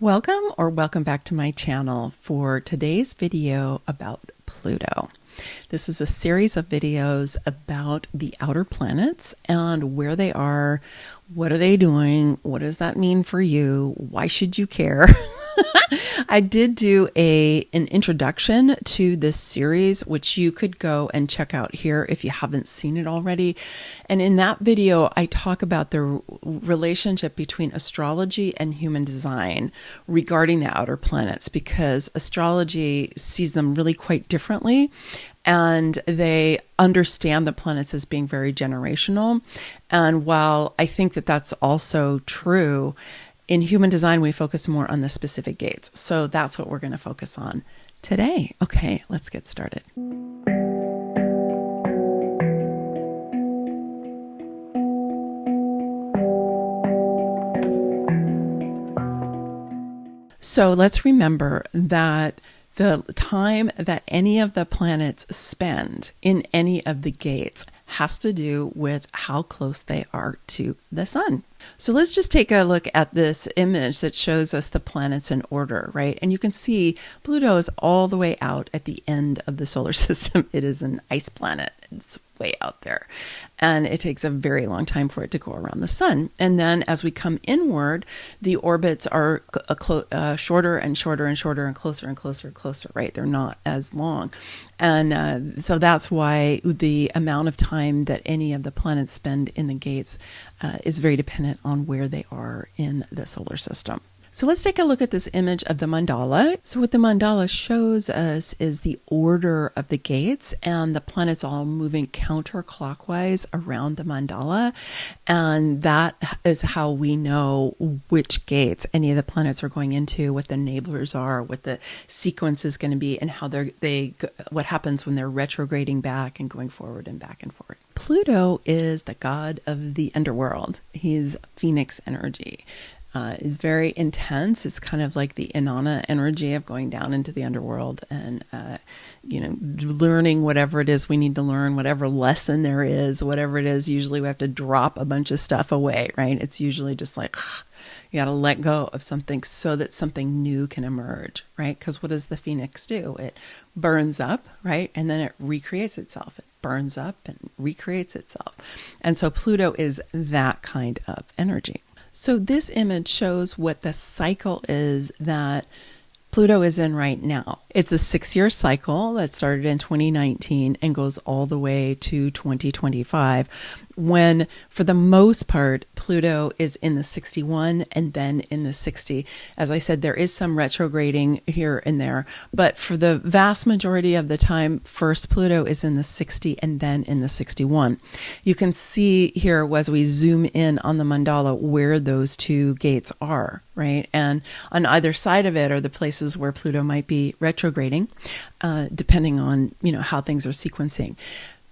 Welcome back to my channel for today's video about Pluto. This is a series of videos about the outer planets and where they are, what are they doing, what does that mean for you, why should you care? I did do an introduction to this series, which you could go and check out here if you haven't seen it already. And in that video, I talk about the relationship between astrology and human design regarding the outer planets, because astrology sees them really quite differently. And they understand the planets as being very generational. And while I think that that's also true, in human design, we focus more on the specific gates. So that's what we're going to focus on today. Okay, let's get started. So let's remember that the time that any of the planets spend in any of the gates has to do with how close they are to the sun. So let's just take a look at this image that shows us the planets in order, right? And you can see Pluto is all the way out at the end of the solar system. It is an ice planet. It's way out there. And it takes a very long time for it to go around the sun. And then as we come inward, the orbits are shorter and shorter and shorter and closer and closer and closer, right? They're not as long. And so that's why the amount of time that any of the planets spend in the gates is very dependent on where they are in the solar system. So let's take a look at this image of the mandala. So what the mandala shows us is the order of the gates and the planets all moving counterclockwise around the mandala. And that is how we know which gates any of the planets are going into, what the enablers are, what the sequence is going to be, and how what happens when they're retrograding back and going forward and back and forward. Pluto is the god of the underworld. He's Phoenix energy. Is very intense. It's kind of like the Inanna energy of going down into the underworld and, learning whatever it is we need to learn, whatever lesson there is, whatever it is. Usually we have to drop a bunch of stuff away, right? It's usually just like, you got to let go of something so that something new can emerge, right? Because what does the phoenix do? It burns up, right? And then it recreates itself. It burns up and recreates itself. And so Pluto is that kind of energy. So this image shows what the cycle is that Pluto is in right now. It's a 6-year cycle that started in 2019 and goes all the way to 2025, when for the most part, Pluto is in the 61 and then in the 60. As I said, there is some retrograding here and there, but for the vast majority of the time, first Pluto is in the 60 and then in the 61. You can see here as we zoom in on the mandala where those two gates are, right? And on either side of it are the places where Pluto might be retrograding, depending on, how things are sequencing.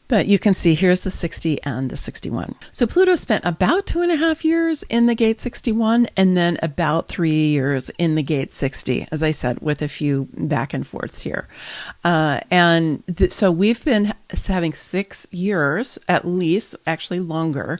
But you can see here's the 60 and the 61. So Pluto spent about 2.5 years in the gate 61 and then about 3 years in the gate 60, as I said, with a few back and forths here. So we've been having 6 years, at least, actually longer,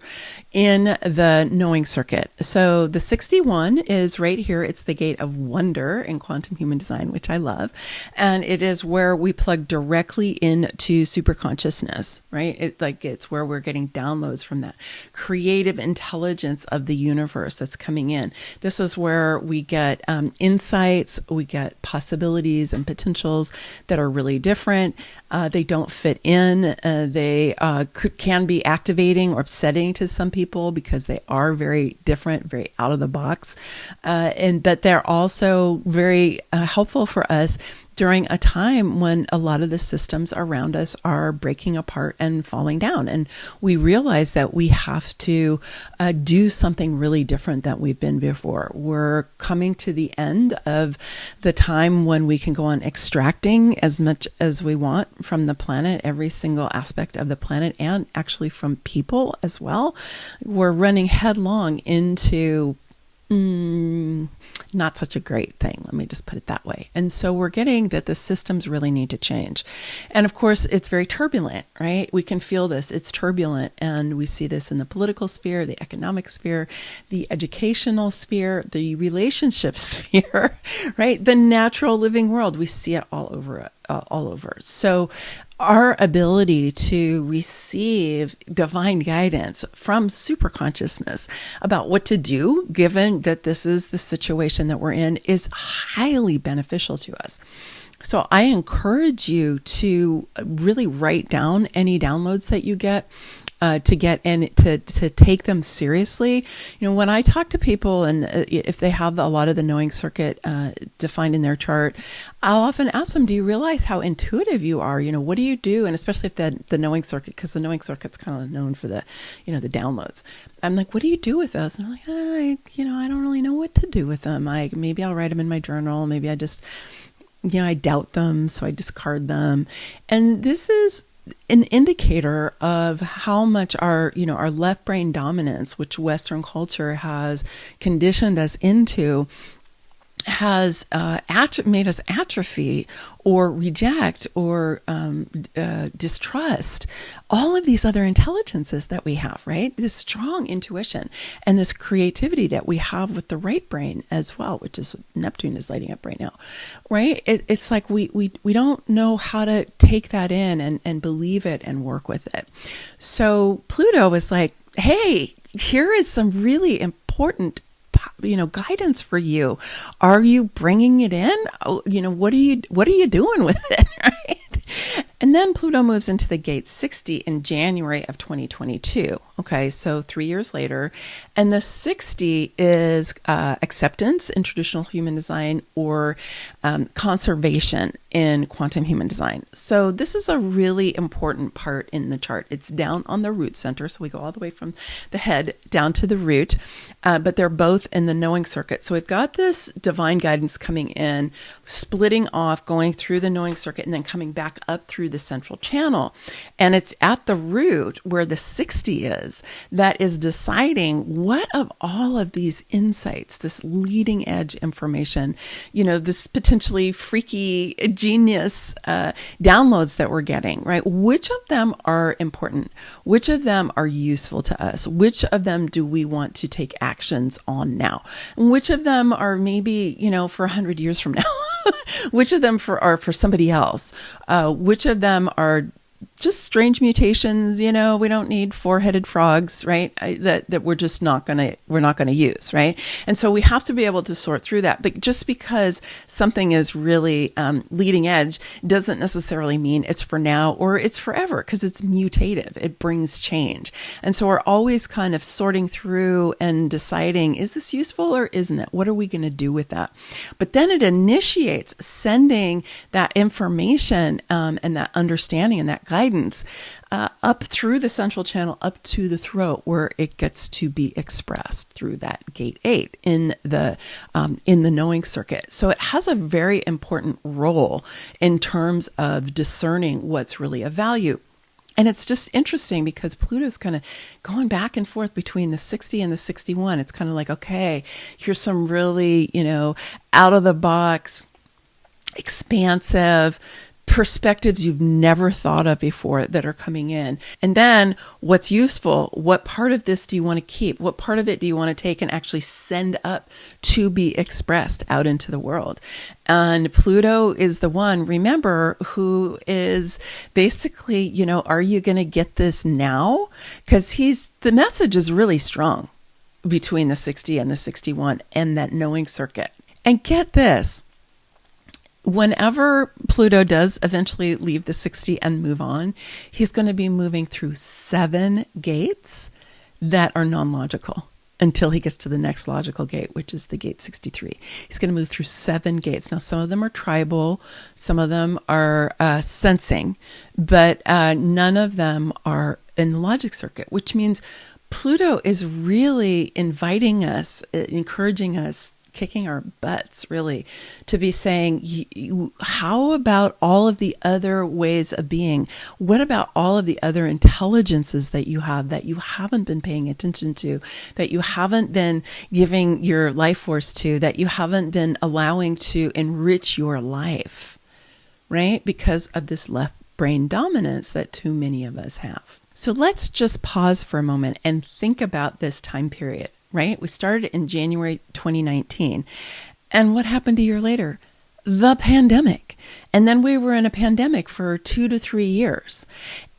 in the knowing circuit. So the 61 is right here. It's the gate of wonder in quantum human design, which I love. And it is where we plug directly into superconsciousness. Right? It's where we're getting downloads from that creative intelligence of the universe that's coming in. This is where we get insights, we get possibilities and potentials that are really different. They don't fit in. They can be activating or upsetting to some people because they are very different, very out of the box. But they're also very helpful for us during a time when a lot of the systems around us are breaking apart and falling down. And we realize that we have to do something really different than we've been before. We're coming to the end of the time when we can go on extracting as much as we want from the planet, every single aspect of the planet, and actually from people as well. We're running headlong into not such a great thing. Let me just put it that way. And so we're getting that the systems really need to change. And of course, it's very turbulent, right? We can feel this. It's turbulent. And we see this in the political sphere, the economic sphere, the educational sphere, the relationship sphere, right? The natural living world. We see it all over. So our ability to receive divine guidance from super consciousness about what to do, given that this is the situation that we're in, is highly beneficial to us. So I encourage you to really write down any downloads that you get. To get and to take them seriously. When I talk to people, and if they have a lot of the knowing circuit defined in their chart, I'll often ask them, do you realize how intuitive you are? What do you do? And especially if the knowing circuit, because the knowing circuit's kind of known for the downloads. I'm like, what do you do with those? And I'm like, I don't really know what to do with them. Maybe I'll write them in my journal. Maybe I just, I doubt them, so I discard them. And this is an indicator of how much our left brain dominance, which Western culture has conditioned us into, has made us atrophy or reject or distrust all of these other intelligences that we have, right? This strong intuition and this creativity that we have with the right brain as well, which is what Neptune is lighting up right now, right? It's like we don't know how to take that in and believe it and work with it. So Pluto was like, hey, here is some really important guidance for you. Are you bringing it in? What are you doing with it? Right? And then Pluto moves into the gate 60 in January of 2022. Okay, so 3 years later. And the 60 is acceptance in traditional human design or conservation in quantum human design. So this is a really important part in the chart. It's down on the root center. So we go all the way from the head down to the root, but they're both in the knowing circuit. So we've got this divine guidance coming in, splitting off, going through the knowing circuit, and then coming back up through the central channel. And it's at the root where the 60 is that is deciding what of all of these insights, this leading edge information, this potentially freaky genius downloads that we're getting, right? Which of them are important? Which of them are useful to us? Which of them do we want to take actions on now? And which of them are maybe, for 100 years from now? Which of them are for somebody else? Which of them are just strange mutations, we don't need four-headed frogs, right? That we're just not going to use, right? And so we have to be able to sort through that. But just because something is really leading edge doesn't necessarily mean it's for now or it's forever, because it's mutative. It brings change. And so we're always kind of sorting through and deciding, is this useful or isn't it? What are we going to do with that? But then it initiates sending that information and that understanding and that guidance up through the central channel, up to the throat, where it gets to be expressed through that gate 8 in the knowing circuit. So it has a very important role in terms of discerning what's really of value. And it's just interesting because Pluto's kind of going back and forth between the 60 and the 61. It's kind of like, okay, here's some really, out of the box, expansive perspectives you've never thought of before that are coming in. And then what's useful? What part of this do you want to keep? What part of it do you want to take and actually send up to be expressed out into the world? And Pluto is the one, remember, who is basically, are you going to get this now? Because the message is really strong between the 60 and the 61 and that knowing circuit. And get this. Whenever Pluto does eventually leave the 60 and move on, he's going to be moving through 7 gates that are non-logical until he gets to the next logical gate, which is the gate 63. He's going to move through 7 gates. Now, some of them are tribal, some of them are sensing, but none of them are in the logic circuit, which means Pluto is really inviting us, encouraging us, kicking our butts, really, to be saying, how about all of the other ways of being? What about all of the other intelligences that you have that you haven't been paying attention to, that you haven't been giving your life force to, that you haven't been allowing to enrich your life, right? Because of this left brain dominance that too many of us have. So let's just pause for a moment and think about this time period, right? We started in January 2019. And what happened a year later? The pandemic. And then we were in a pandemic for 2 to 3 years.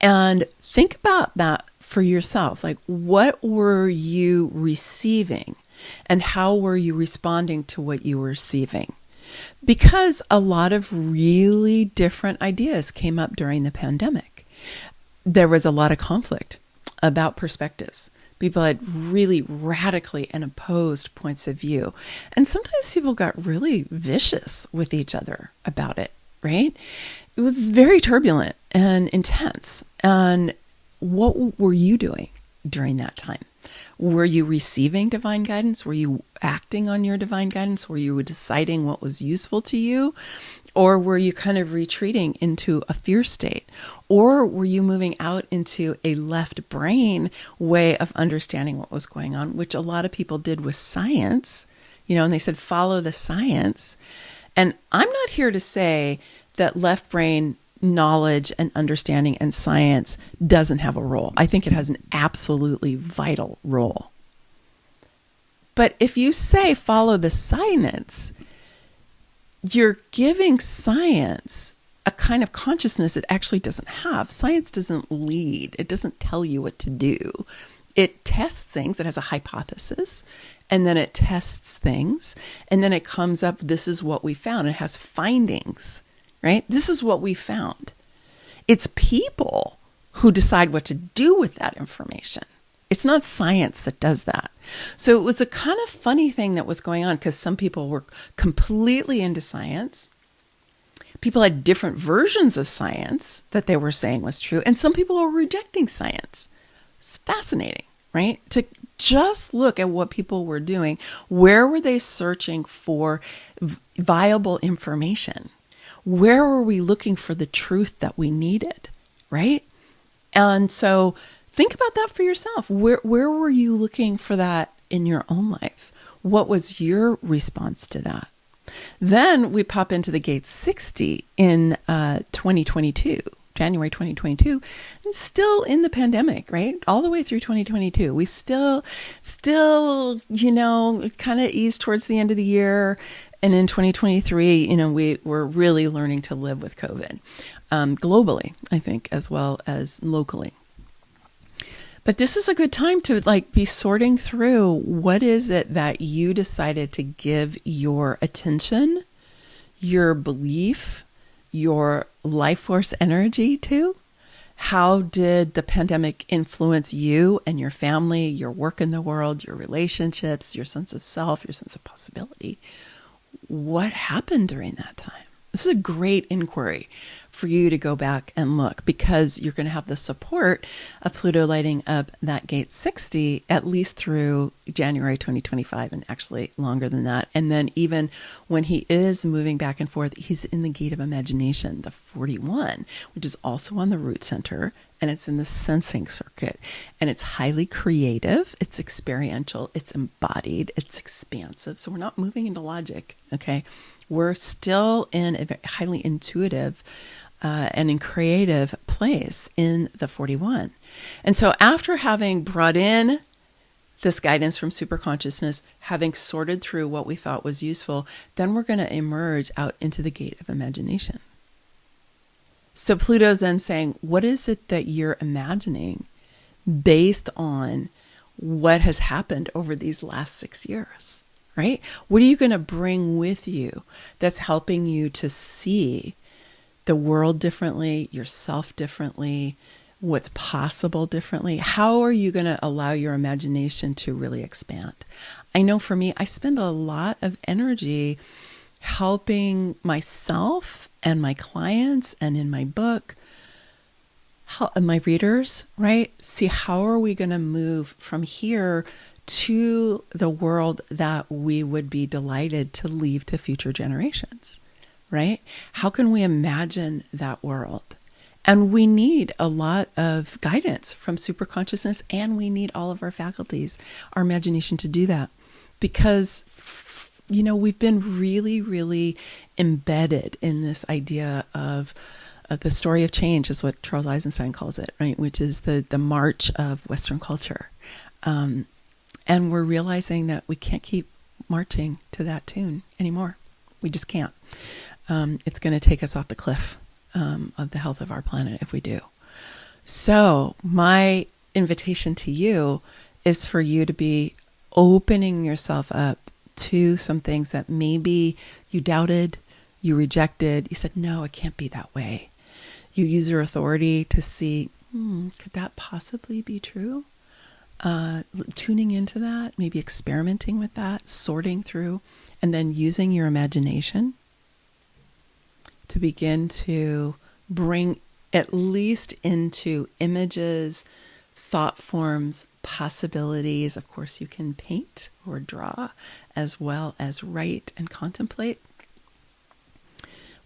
And think about that for yourself. Like, what were you receiving? And how were you responding to what you were receiving? Because a lot of really different ideas came up during the pandemic. There was a lot of conflict about perspectives. People had really radically and opposed points of view. And sometimes people got really vicious with each other about it, right? It was very turbulent and intense. And what were you doing during that time? Were you receiving divine guidance? Were you acting on your divine guidance? Were you deciding what was useful to you? Or were you kind of retreating into a fear state? Or were you moving out into a left brain way of understanding what was going on, which a lot of people did with science, and they said, follow the science. And I'm not here to say that left brain knowledge and understanding and science doesn't have a role. I think it has an absolutely vital role. But if you say follow the science, you're giving science a kind of consciousness it actually doesn't have. Science doesn't lead. It doesn't tell you what to do. It tests things. It has a hypothesis, and then it tests things, and then it comes up, this is what we found. It has findings, right? This is what we found. It's people who decide what to do with that information. It's not science that does that. So it was a kind of funny thing that was going on because some people were completely into science. People had different versions of science that they were saying was true. And some people were rejecting science. It's fascinating, right? To just look at what people were doing. Where were they searching for viable information? Where were we looking for the truth that we needed, right? And so think about that for yourself. Where were you looking for that in your own life? What was your response to that? Then we pop into the gate 60 in 2022, January 2022, and still in the pandemic, right? All the way through 2022. We still, kind of eased towards the end of the year. And in 2023, we were really learning to live with COVID globally, I think, as well as locally. But this is a good time to be sorting through what is it that you decided to give your attention, your belief, your life force energy to. How did the pandemic influence you and your family, your work in the world, your relationships, your sense of self, your sense of possibility? What happened during that time? This is a great inquiry for you to go back and look, because you're going to have the support of Pluto lighting up that gate 60 at least through January 2025, and actually longer than that. And then even when he is moving back and forth, he's in the gate of imagination, the 41, which is also on the root center, and it's in the sensing circuit, and it's highly creative, it's experiential, it's embodied, it's expansive. So we're not moving into logic, okay? We're still in a very highly intuitive and in creative place in the 41. And so after having brought in this guidance from superconsciousness, having sorted through what we thought was useful, then we're going to emerge out into the gate of imagination. So Pluto's then saying, what is it that you're imagining based on what has happened over these last 6 years, right? What are you going to bring with you that's helping you to see the world differently, yourself differently, what's possible differently? How are you going to allow your imagination to really expand? I know for me, I spend a lot of energy helping myself and my clients, and in my book, my readers, right? See, how are we going to move from here to the world that we would be delighted to leave to future generations, right? How can we imagine that world? And we need a lot of guidance from superconsciousness, and we need all of our faculties, our imagination to do that. Because, we've been really, really embedded in this idea of the story of change, is what Charles Eisenstein calls it, right? Which is the march of Western culture. And we're realizing that we can't keep marching to that tune anymore. We just can't. It's going to take us off the cliff of the health of our planet if we do. So my invitation to you is for you to be opening yourself up to some things that maybe you doubted, you rejected, you said, no, it can't be that way. You use your authority to see, could that possibly be true? Tuning into that, maybe experimenting with that, sorting through, and then using your imagination to begin to bring at least into images, thought forms, possibilities. Of course, you can paint or draw as well as write and contemplate.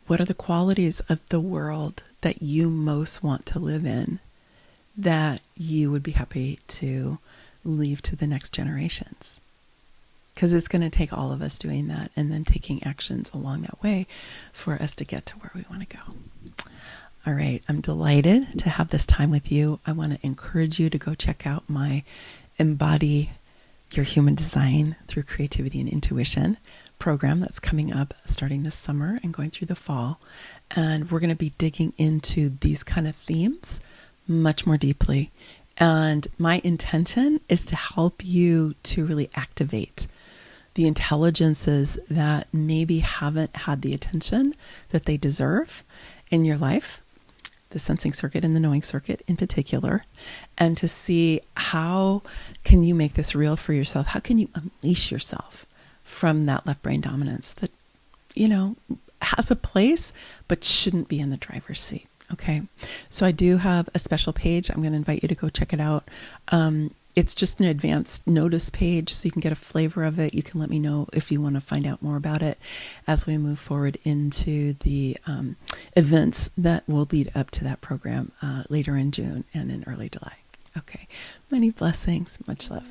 What are the qualities of the world that you most want to live in that you would be happy to leave to the next generations? Because it's going to take all of us doing that and then taking actions along that way for us to get to where we want to go. All right, I'm delighted to have this time with you. I want to encourage you to go check out my Embody Your Human Design through Creativity and Intuition program that's coming up starting this summer and going through the fall. And we're going to be digging into these kind of themes much more deeply. And my intention is to help you to really activate the intelligences that maybe haven't had the attention that they deserve in your life, the sensing circuit and the knowing circuit in particular, and to see how can you make this real for yourself? How can you unleash yourself from that left brain dominance that, has a place but shouldn't be in the driver's seat? Okay. So I do have a special page. I'm going to invite you to go check it out. It's just an advanced notice page, so you can get a flavor of it. You can let me know if you want to find out more about it as we move forward into the events that will lead up to that program later in June and in early July. Okay. Many blessings. Much love.